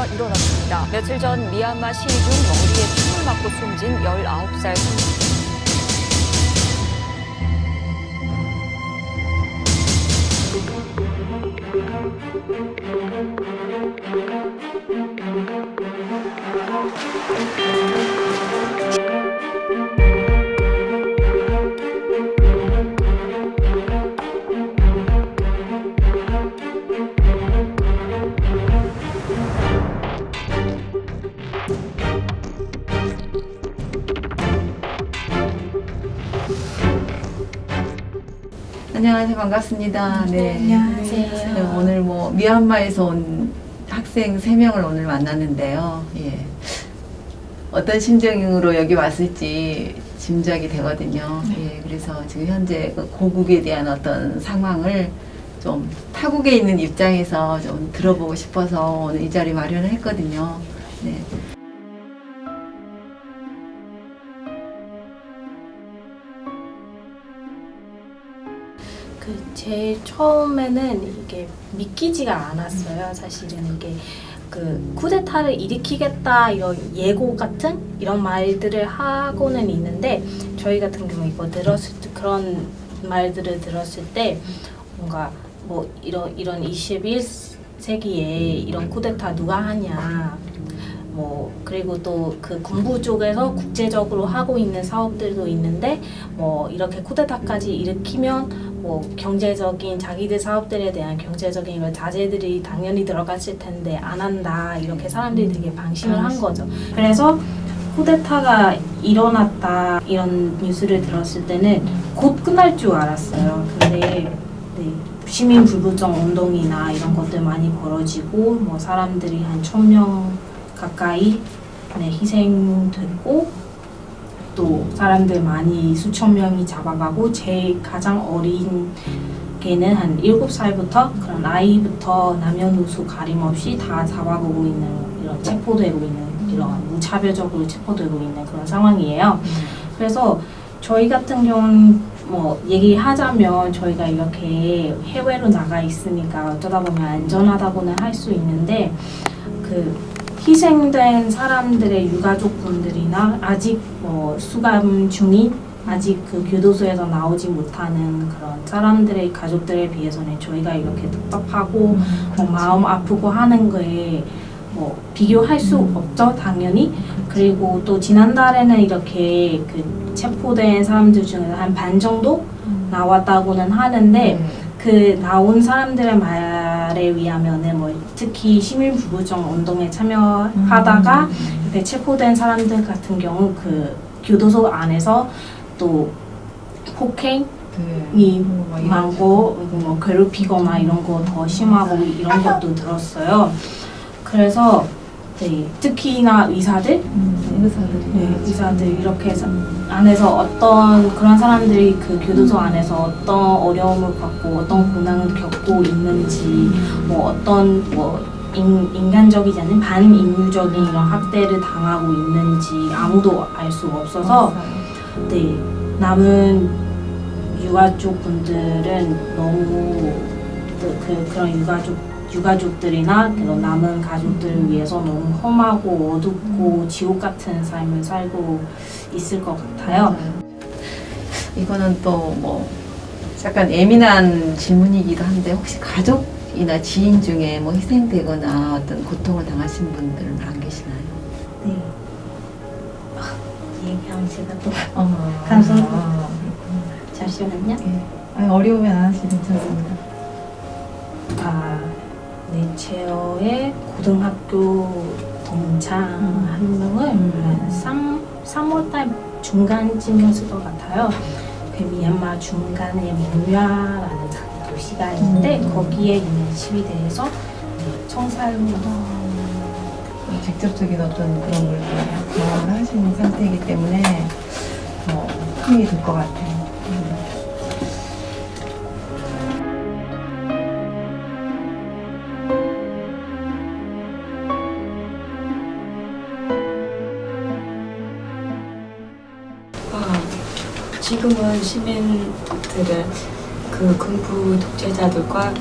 사고가 일어났습니다. 며칠 전 미얀마 시위 중 머리에 총을 맞고 숨진 19살 안녕하세요. 반갑습니다. 네. 안녕하세요. 네, 오늘 미얀마에서 온 학생 3명을 오늘 만났는데요. 예. 어떤 심정으로 여기 왔을지 짐작이 되거든요. 예. 그래서 지금 현재 그 고국에 대한 어떤 상황을 좀 타국에 있는 입장에서 좀 들어보고 싶어서 오늘 이 자리 마련을 했거든요. 네. 제일 처음에는 이게 믿기지가 않았어요. 사실은 이게 쿠데타를 일으키겠다 이런 예고 같은 이런 말들을 하고는 있는데 저희 같은 경우 이거 들었을 때 그런 말들을 들었을 때 뭔가 이런 21세기에 이런 쿠데타 누가 하냐 그리고 또 그 군부 쪽에서 국제적으로 하고 있는 사업들도 있는데 이렇게 쿠데타까지 일으키면 경제적인 자기들 사업들에 대한 경제적인 이런 자재들이 당연히 들어갔을 텐데 안 한다 이렇게 사람들이 되게 방심을 한 거죠. 그래서 쿠데타가 일어났다 이런 뉴스를 들었을 때는 곧 끝날 줄 알았어요. 근데 시민 불구정 운동이나 이런 것들 많이 벌어지고 사람들이 한 1,000명 가까이 희생됐고 또 사람들 많이 수천 명이 잡아가고 제일 가장 어린 걔는 한 7살부터 그런 아이부터 남녀노소 가림없이 다 잡아보고 있는 이런 체포되고 있는 이런 무차별적으로 체포되고 있는 그런 상황이에요. 그래서 저희 같은 경우는 얘기하자면 저희가 이렇게 해외로 나가 있으니까 어쩌다 보면 안전하다고는 할 수 있는데 희생된 사람들의 유가족분들이나 아직 수감 중인 아직 교도소에서 나오지 못하는 그런 사람들의 가족들에 비해서는 저희가 이렇게 답답하고 마음 아프고 하는 거에 비교할 수 없죠, 당연히. 그리고 또 지난달에는 이렇게 체포된 사람들 중에서 한 반 정도 나왔다고는 하는데 나온 사람들의 말에 의하면은 특히 시민 불구정 운동에 참여하다가 체포된 사람들 같은 경우 교도소 안에서 또 폭행이 많고 괴롭히거나 이런 거 더 심하고 이런 것도 들었어요. 그래서 특히나 의사들 이렇게 안에서 어떤 그런 사람들이 교도소 안에서 어떤 어려움을 갖고 어떤 고난을 겪고 있는지 어떤 인간적이지 않은 반인류적인 이런 학대를 당하고 있는지 아무도 알 수 없어서 남은 유가족 분들은 너무 그런 유가족들이나 남은 가족들을 위해서 너무 험하고 어둡고 지옥 같은 삶을 살고 있을 것 같아요. 이거는 또 약간 예민한 질문이기도 한데 혹시 가족이나 지인 중에 희생되거나 어떤 고통을 당하신 분들은 안 계시나요? 네. 얘기하면 제가 또 감사합니다. 잠시만요. 아니, 어려우면 안 하셔도 괜찮습니다. 제어의 고등학교 동창 한 명을 한 3월달 중간쯤이었을 것 같아요. 미얀마 중간에 몽야라는 작은 도시가 있는데 거기에 있는 시위대에서 청살로 직접적인 어떤 그런 걸 경험을 하신 상태이기 때문에 더 힘이 들 것 같아요. 지금은 시민들은 군부 독재자들과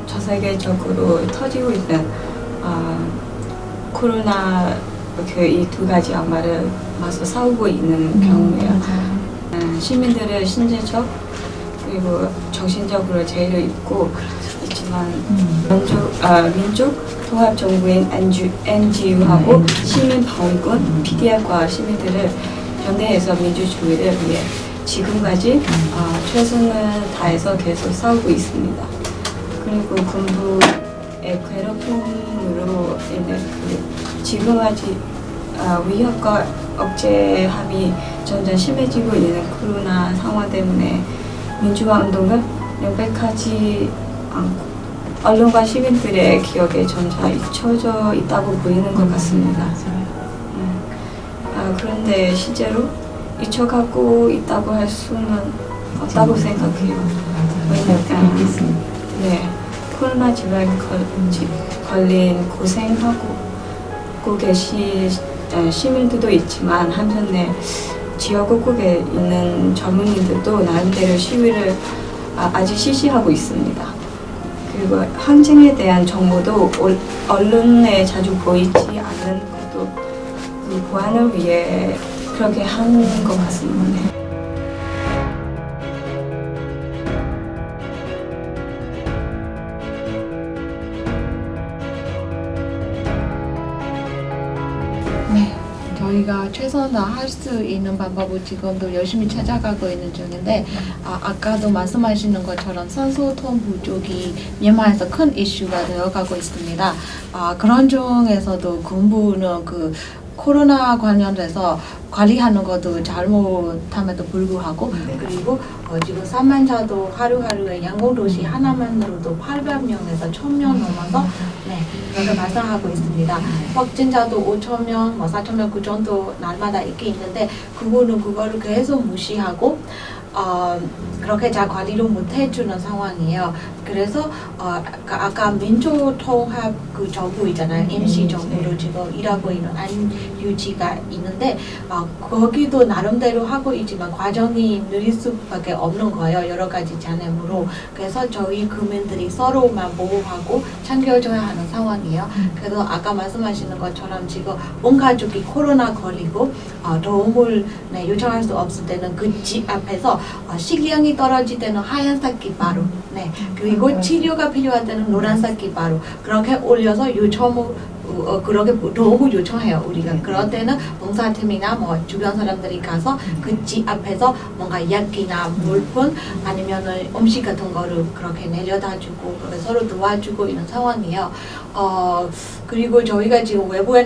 전 세계적으로 터지고 있는 코로나 이 두 가지 악마를 맞서 싸우고 있는 경우예요. 시민들의 신체적 그리고 정신적으로 제의를 입고 있지만 민족 통합 정부인 NGU하고 시민방위군 PDF과 시민들을 연대해서 민주주의를 위해 지금까지 최선을 다해서 계속 싸우고 있습니다. 그리고 군부의 괴롭힘으로 인해 지금까지 위협과 억제함이 점점 심해지고 있는 코로나 상황 때문에 민주화 운동은 명백하지 않고 언론과 시민들의 기억에 점차 잊혀져 있다고 보이는 것 같습니다. 그런데 실제로 잊혀가고 있다고 할 수는 없다고 생각해요. 왜냐면 네, 코로나 질환 걸린 고생하고 계신 시민들도 있지만 한편에 지역 곳곳에 있는 전문인들도 나름대로 시위를 아직 실시하고 있습니다. 그리고 항쟁에 대한 정보도 언론에 자주 보이지 않는 것도 그 보안을 위해 그렇게 하는 것 같습니다. 네, 저희가 최선을 다할 수 있는 방법을 지금도 열심히 찾아가고 있는 중인데 아까도 말씀하시는 것처럼 산소통 부족이 미얀마에서 큰 이슈가 되어가고 있습니다. 그런 중에서도 군부는 그 코로나 관련돼서 관리하는 것도 잘못함에도 불구하고 그리고 지금 사망자도 하루하루에 양곤도시 하나만으로도 800명에서 1000명 넘어서 그렇게 발생하고 있습니다. 확진자도 5,000명, 4,000명 그 정도 날마다 있긴 있는데 그분은 그거를 계속 무시하고 그렇게 잘 관리를 못 해주는 상황이에요. 그래서 아까 민주통합 그 정부 있잖아요. 임시 정부로 지금 일하고 있는 안유지가 있는데 거기도 나름대로 하고 있지만 과정이 느릴 수밖에 없는 거예요. 여러 가지 잔해물로. 그래서 저희 국민들이 서로만 보호하고 챙겨줘야 하는 상황이에요. 그래서 아까 말씀하시는 것처럼 지금 온 가족이 코로나 걸리고 도움을 요청할 수 없을 때는 그 집 앞에서 식량이 떨어질 때는 하얀색 깃바로 그리고 치료가 필요할 때는 노란색 깃바로 그렇게 올려서 그렇게 도움을 요청해요. 우리가 그럴 때는 봉사팀이나 주변 사람들이 가서 그 집 앞에서 뭔가 약이나 물품 아니면은 음식 같은 거를 그렇게 내려다주고 서로 도와주고 있는 상황이에요. 그리고 저희가 지금 외부에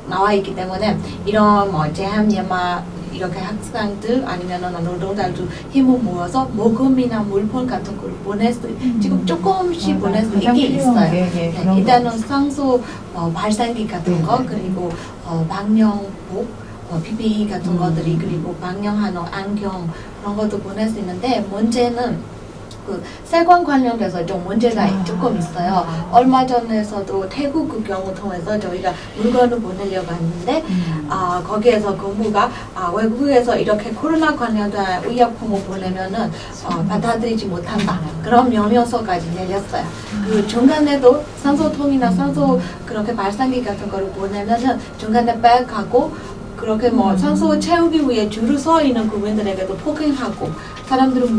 나와 있기 때문에 이런 제한예마 이렇게 학생들 아니면은 노동자들 힘을 모아서 모금이나 물품 같은 걸 보낼 수 지금 조금씩 보낼 수 있게 있어요. 일단은 산소 발산기 같은 거 그리고 방역복 PPE 같은 것들이 그리고 방역하는 안경 그런 것도 보낼 수 있는데 문제는 그 세관 관련돼서 좀 문제가 조금 있어요. 얼마 전에서도 태국 그 경우 통해서 저희가 물건을 보내려고 했는데 거기에서 군부가 외국에서 이렇게 코로나 관련된 의약품을 보내면은 받아들이지 못한다. 그런 명령서까지 내렸어요. 그 중간에도 산소통이나 산소 그렇게 발산기 같은 거를 보내면은 중간에 빼가고 그렇게 산소 채우기 위해 줄을 서 있는 국민들에게도 폭행하고 사람들은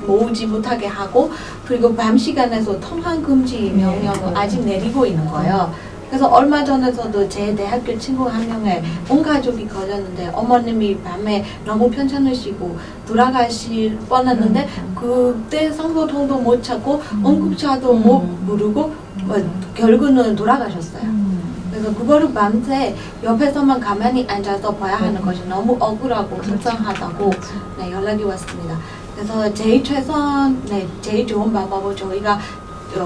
모으지 못하게 하고 그리고 밤 시간에서 통학 금지 명령을 아직 내리고 있는 거예요. 그래서 얼마 전에서도 제 대학교 친구 한 명의 온 가족이 걸렸는데 어머님이 밤에 너무 편찮으시고 돌아가실 뻔했는데 그때 산소통도 못 찾고 응급차도 못 부르고 결국은 돌아가셨어요. 그래서 그거를 밤새 옆에서만 가만히 앉아서 봐야 하는 것이 너무 억울하고 속상하다고 연락이 왔습니다. 그래서 제일 제일 좋은 방법은 저희가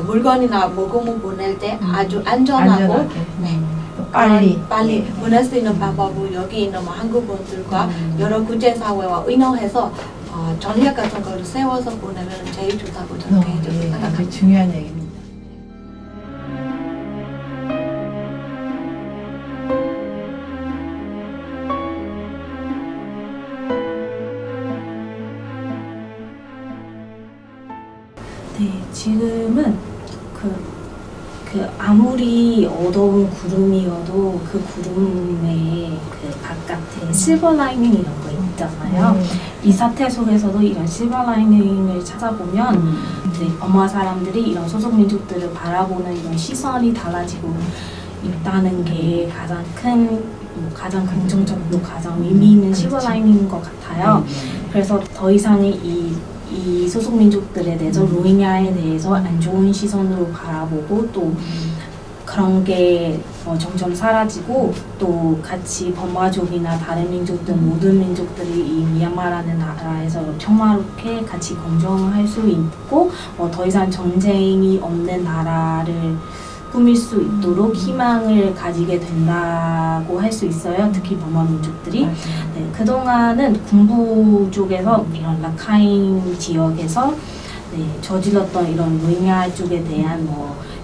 물건이나 모금을 보낼 때 아주 안전하고 빨리 보낼 수 있는 방법을 여기 있는 한국 분들과 여러 국제사회와 의논해서 전략 같은 거를 세워서 보내면 제일 좋다고 저는 개인적으로 생각합니다. 중요한 얘기입니다. 네, 지금은 그 아무리 어두운 구름이어도 그 구름의 그 바깥에 실버 라이닝 이런 거 있잖아요. 이 사태 속에서도 이런 실버 라이닝을 찾아보면 이제 엄마 사람들이 이런 소속 민족들을 바라보는 이런 시선이 달라지고 있다는 게 가장 큰, 가장 긍정적이고 가장 의미 있는 실버 라이닝인 것 같아요. 그래서 더 이상의 이 소속 민족들에 대해서 로힝야에 대해서 안 좋은 시선으로 바라보고 또 그런 게 점점 사라지고 또 같이 버마족이나 다른 민족들 모든 민족들이 이 미얀마라는 나라에서 평화롭게 같이 공존할 수 있고 더 이상 전쟁이 없는 나라를 꾸밀 수 있도록 희망을 가지게 된다고 할 수 있어요. 특히 버마 민족들이. 네, 그동안은 군부 쪽에서 이런 라카인 지역에서 저질렀던 이런 로힝야 쪽에 대한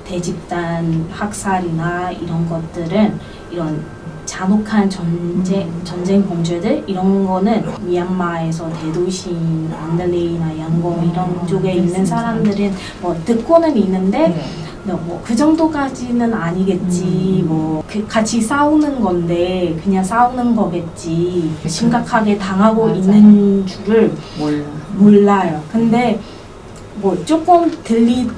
대집단 학살이나 이런 것들은 이런 잔혹한 전쟁 범죄들 이런 거는 미얀마에서 대도시인 만들레이나 양공 이런 쪽에 있는 사람들은 듣고는 있는데 그 정도까지는 아니겠지. 같이 싸우는 건데 그냥 싸우는 거겠지. 심각하게 당하고 있는 줄을 몰라요. 근데 조금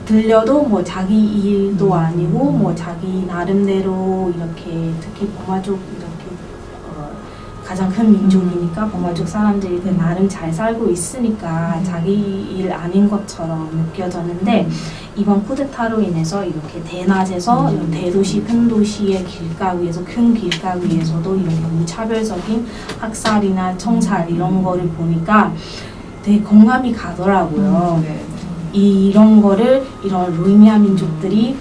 들려도 자기 일도 아니고 자기 나름대로 이렇게 특히 버마족 이렇게 가장 큰 민족이니까 버마족 사람들이 나름 잘 살고 있으니까 자기 일 아닌 것처럼 느껴졌는데 이번 쿠데타로 인해서 이렇게 대낮에서 이런 대도시 큰 도시의 길가 위에서 큰 길가 위에서도 이렇게 무차별적인 학살이나 청살 이런 거를 보니까 되게 공감이 가더라고요. 이런 거를 이런 로힝야 민족들이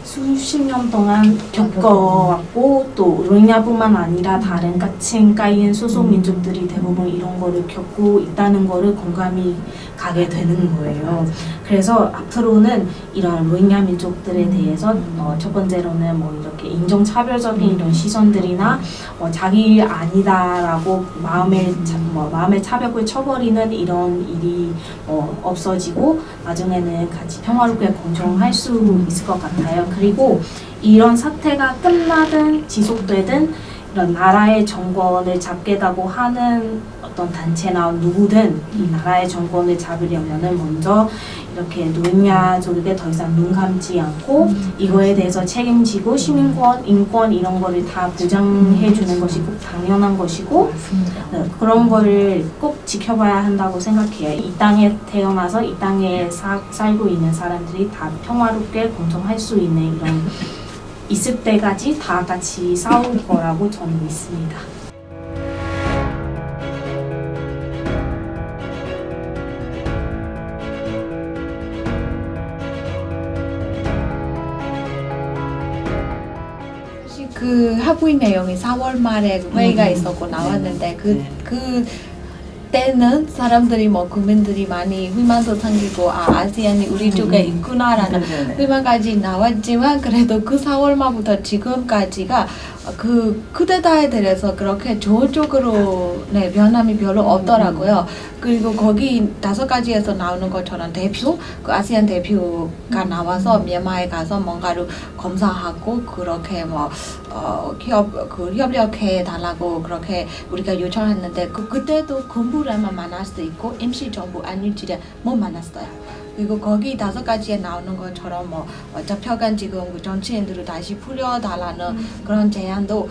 수십 년 동안 겪어왔고 또 로힝야뿐만 아니라 다른 까칭까이엔 소속 민족들이 대부분 이런 거를 겪고 있다는 거를 공감이 가게 되는 거예요. 그래서 앞으로는 이런 로힝야 민족들에 대해서 첫 번째로는 이렇게 인종차별적인 이런 시선들이나 자기 일 아니다라고 마음의 차벽을 쳐버리는 이런 일이 없어지고 나중에는 같이 평화롭게 공존할 수 있을 것 같아요. 그리고 이런 사태가 끝나든 지속되든 이런 나라의 정권을 잡겠다고 하는 어떤 단체나 누구든 이 나라의 정권을 잡으려면은 먼저 이렇게 로힝야족에게 더 이상 눈 감지 않고 이거에 대해서 책임지고 시민권, 인권 이런 거를 다 보장해 주는 것이 꼭 당연한 것이고 그런 거를 꼭 지켜봐야 한다고 생각해요. 이 땅에 태어나서 이 땅에 살고 있는 사람들이 다 평화롭게 공존할 수 있는 이런 있을 때까지 다 같이 싸울 거라고 저는 믿습니다. 그 합의 내용이 4월 말에 회의가 있었고 나왔는데 그 때는 사람들이 국민들이 많이 희망도 생기고 아시안이 우리 쪽에 있구나라는 희망까지 나왔지만 그래도 그 4월 말부터 지금까지가 그 쿠데타에 대해서 그렇게 좋은 쪽으로 변함이 별로 없더라고요. 그리고 거기 5가지에서 나오는 것처럼 그 아시안 대표가 나와서 미얀마에 가서 뭔가를 검사하고 그렇게 협력해 달라고 그렇게 우리가 요청했는데 그때도 군부라만 만날 수도 있고 임시정부 안일지를 못 만났어요. 그리고 거기 5가지에 나오는 것처럼 잡혀간 지금 정치인들을 다시 풀려달라는 그런 제안도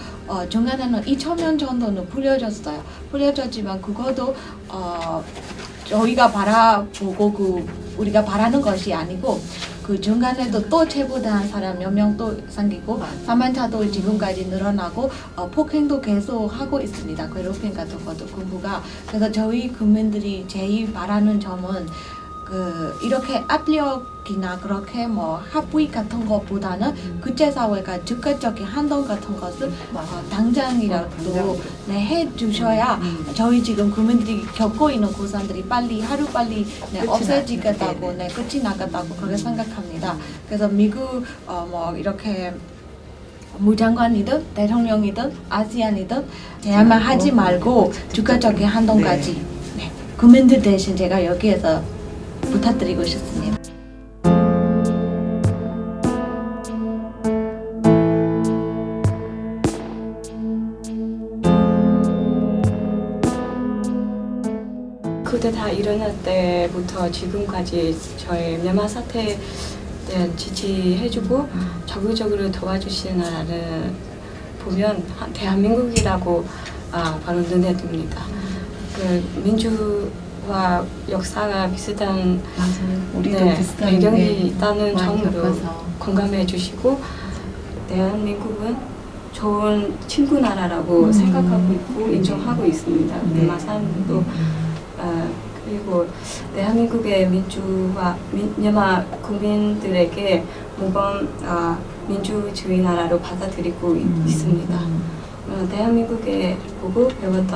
중간에는 2,000명 정도는 풀려졌어요. 풀려졌지만 그것도 저희가 바라보고 우리가 바라는 것이 아니고 그 중간에도 또 체포된 사람 몇 명 또 생기고 사망자도 지금까지 늘어나고 폭행도 계속 하고 있습니다. 괴롭힘 같은 것도 군부가. 그래서 저희 국민들이 제일 바라는 점은 이렇게 압력이나 그렇게 합의 같은 것보다는 국제사회가 즉각적인 hành動 같은 것을 당장이라도 해주셔야 저희 지금 국민들이 겪고 있는 고산들이 하루빨리 없어지겠다고 끝이 나겠다고 그렇게 생각합니다. 그래서 미국 이렇게 무장관이든 대통령이든 아시안이든 제안만 하지 말고 즉각적인 hành動까지 국민들 대신 제가 여기에서 부탁드리고 싶습니다. 쿠데타 일어날 때부터 지금까지 저희 미얀마 사태에 대한 지지해주고 적극적으로 도와주시는 나라를 보면 대한민국이라고 바로 눈에 띕니다. 그 민주화 역사가 비슷한 맞아요. 우리도 네, 비슷한 배경이 게 있다는 많이 점으로 겪어서. 공감해 주시고 대한민국은 좋은 친구 나라라고 생각하고 있고 인정하고 있습니다. 네. 미얀마 사람들도 그리고 대한민국의 민주화 미얀마 국민들에게 모범 민주주의 나라로 받아들이고 있습니다. 대한민국에 보고 배웠던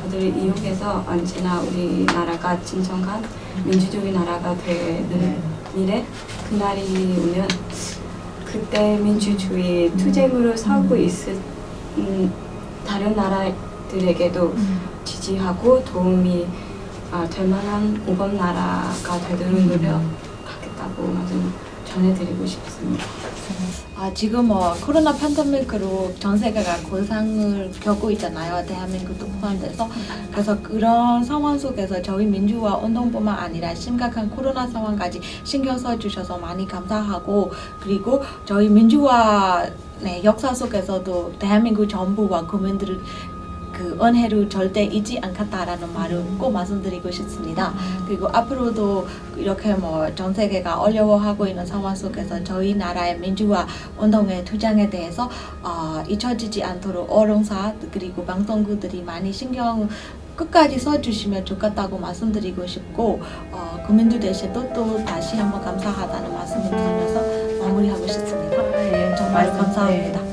것들을 이용해서 언제나 우리나라가 진정한 민주주의 나라가 되는 미래 그날이 오면 그때 민주주의 투쟁으로 싸우고 있을 다른 나라들에게도 지지하고 도움이 될 만한 모범 나라가 되도록 노력하겠다고 말씀 전해드리고 싶습니다. 지금 코로나 팬데믹으로 전 세계가 고생을 겪고 있잖아요. 대한민국도 포함돼서. 그래서 그런 상황 속에서 저희 민주화 운동뿐만 아니라 심각한 코로나 상황까지 신경 써주셔서 많이 감사하고 그리고 저희 민주화 역사 속에서도 대한민국 정부와 국민들을 그 은혜를 절대 잊지 않겠다라는 말을 꼭 말씀드리고 싶습니다. 그리고 앞으로도 이렇게 전 세계가 어려워하고 있는 상황 속에서 저희 나라의 민주화 운동의 투쟁에 대해서 잊혀지지 않도록 언론사 그리고 방송국들이 많이 신경 끝까지 써주시면 좋겠다고 말씀드리고 싶고 국민들 대신도 또 다시 한번 감사하다는 말씀을 드리면서 마무리하고 싶습니다. 예, 정말 감사합니다.